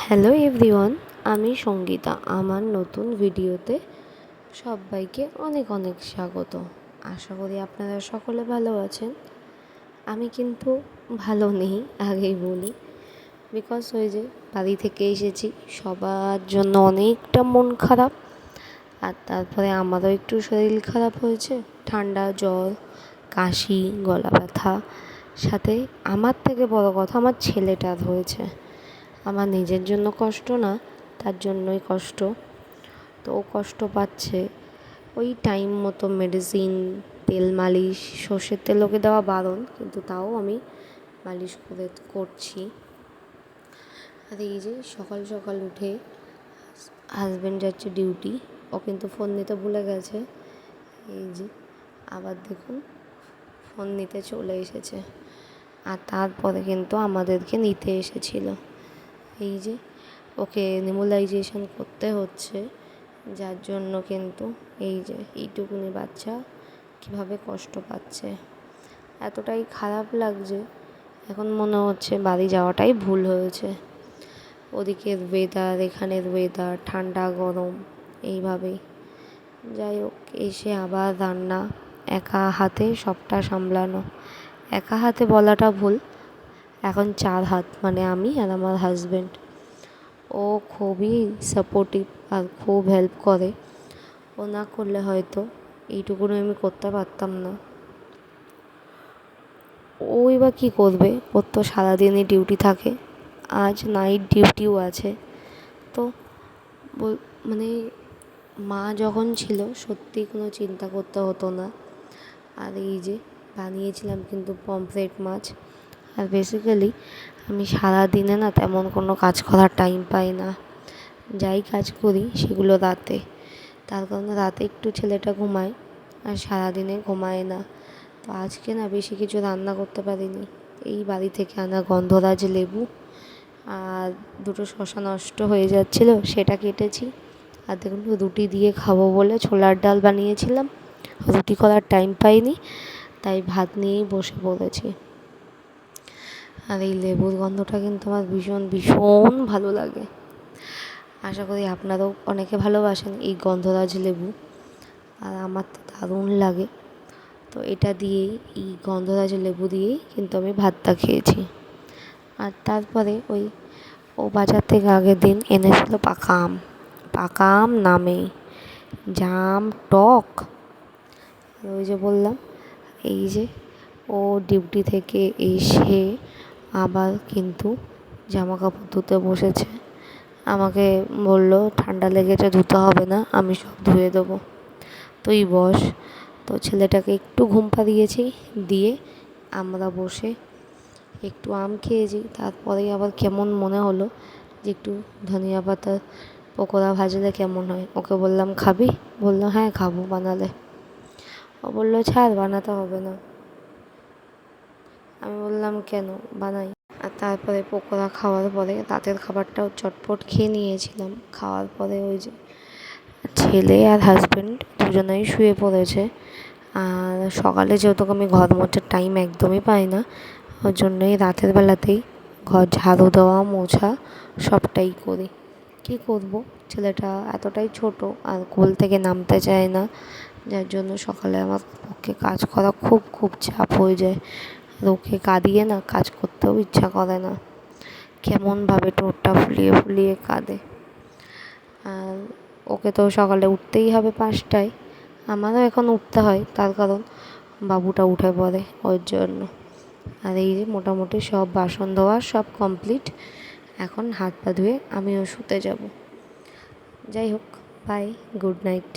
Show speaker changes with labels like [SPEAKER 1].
[SPEAKER 1] Hello everyone, আমি সঙ্গীতা। আমার নতুন ভিডিওতে সবাইকে অনেক অনেক স্বাগত। আশা করি আপনারা সকলে ভালো আছেন। আমি কিন্তু ভালো নেই, আগেই বলি, বিকজ ওই যে বাড়ি থেকে এসেছি, সবার জন্য অনেকটা মন খারাপ। আর তারপরে আমারও একটু শরীর খারাপ হয়েছে, ঠান্ডা, জ্বর, কাশি, গলা ব্যথা, সাথে আমার থেকে বড় কথা আমার ছেলেটার হয়েছে। আমার নিজের জন্য কষ্ট না, তার জন্যই কষ্ট। তো ও কষ্ট পাচ্ছে। ওই টাইম মতো মেডিসিন, তেল মালিশ, সর্ষের তেল ওকে দেওয়া বারণ, কিন্তু তাও আমি মালিশ করছি। আর এই যে সকাল সকাল উঠে হাজব্যান্ড যাচ্ছে ডিউটি, ও কিন্তু ফোন নিতে ভুলে গেছে। এই যে আবার দেখুন ফোন নিতে চলে এসেছে, আর তারপরে কিন্তু আমাদেরকে নিতে এসেছিল। এই যে ওকে নেবুলাইজেশন করতে হচ্ছে, যার জন্য কিন্তু এই যে এইটুকুনি বাচ্চা কীভাবে কষ্ট পাচ্ছে, এতটাই খারাপ লাগছে। এখন মনে হচ্ছে বাড়ি যাওয়াটাই ভুল হয়েছে। ওদিকের ওয়েদার, এখানের ওয়েদার, ঠান্ডা গরম এইভাবেই। যাই হোক, এসে আবার রান্না, একা হাতে সবটা সামলানো। একা হাতে বলাটা ভুল, এখন 4 হাত, মানে আমি আর আমার হাজব্যান্ড। ও খুবই সাপোর্টিভ আর খুব হেল্প করে। ও না করলে হয়তো এইটুকুনি আমি করতে পারতাম না। ওই বা কী করবে, ওর তো সারাদিনই ডিউটি থাকে, আজ নাইট ডিউটিও আছে। তো মানে মা যখন ছিল সত্যি কোনো চিন্তা করতে হতো না। আর এই যে বানিয়েছিলাম কিন্তু পমফ্রেট মাছ। আর বেসিক্যালি আমি সারাদিনে না তেমন কোনো কাজ করার টাইম পাই না, যাই কাজ করি সেগুলো রাতে। তার কারণে রাতে একটু ছেলেটা ঘুমায়, আর সারাদিনে ঘুমায় না। তো আজকে না বেশি কিছু রান্না করতে পারিনি। এই বাড়ি থেকে আনা গন্ধরাজ লেবু আর 2টো শসা নষ্ট হয়ে যাচ্ছিলো, সেটা কেটেছি। আর দেখুন রুটি দিয়ে খাবো বলে ছোলার ডাল বানিয়েছিলাম, রুটি করার টাইম পাইনি, তাই ভাত নিয়েই বসে পড়েছি। আর এই লেবুর গন্ধটা কিন্তু আমার ভীষণ ভীষণ ভালো লাগে। আশা করি আপনারাও অনেকে ভালোবাসেন এই গন্ধরাজ লেবু, আর আমার তো দারুণ লাগে। তো এটা দিয়েই, এই গন্ধরাজ লেবু দিয়েই কিন্তু আমি ভাতটা খেয়েছি। আর তারপরে ও বাজার থেকে আগের দিন এনেছিল পাকা আম নামে জাম টক। ওই যে বললাম, এই যে ও ডিউটি থেকে এসে আবার কিন্তু জামা কাপড় ধুতে বসেছে। আমাকে বললো ঠান্ডা লেগেছে, ধুতে হবে না, আমি সব ধুয়ে দেবো, তুই বস। তো ছেলেটাকে একটু ঘুম পাড়িয়েছি, দিয়ে আমরা বসে একটু আম খেয়েছি। তারপরেই আবার কেমন মনে হলো যে একটু ধনিয়া পাতার পকোড়া ভাজলে কেমন হয়। ওকে বললাম খাবি? বললো হ্যাঁ খাবো, বানালে। ও বললো ছাড়, বানাতে হবে না। আমি বললাম কেন, বানাই। আর তারপরে পকোড়া খাওয়ার পরে রাতের খাবারটাও চটপট খেয়ে নিয়েছিলাম। খাওয়ার পরে ওই যে ছেলে আর হাজব্যান্ড দুজনেই শুয়ে পড়েছে। আর সকালে যেহেতু আমি ঘর মোছার টাইম একদমই পাই না, ওর জন্যই রাতের বেলাতেই ঘর ঝাড়ু দেওয়া, মোছা সবটাই করি। কী করবো, ছেলেটা এতটাই ছোট আর কোল থেকে নামতে চায় না, যার জন্য সকালে আমার পক্ষে কাজ করা খুব খুব চাপ হয়ে যায়। আর ওকে কাঁদিয়ে না কাজ করতেও ইচ্ছা করে না, কেমনভাবে ঠোঁটটা ফুলিয়ে ফুলিয়ে কাঁদে। আর ওকে তো সকালে উঠতেই হবে 5টায়, আমারও এখন উঠতে হয়, তার কারণ বাবুটা উঠে পড়ে ওর জন্য। আর এই যে মোটামুটি সব বাসন ধোয়া সব কমপ্লিট, এখন হাত পা ধুয়ে আমিও শুতে যাব। যাই হোক, বাই, গুড নাইট।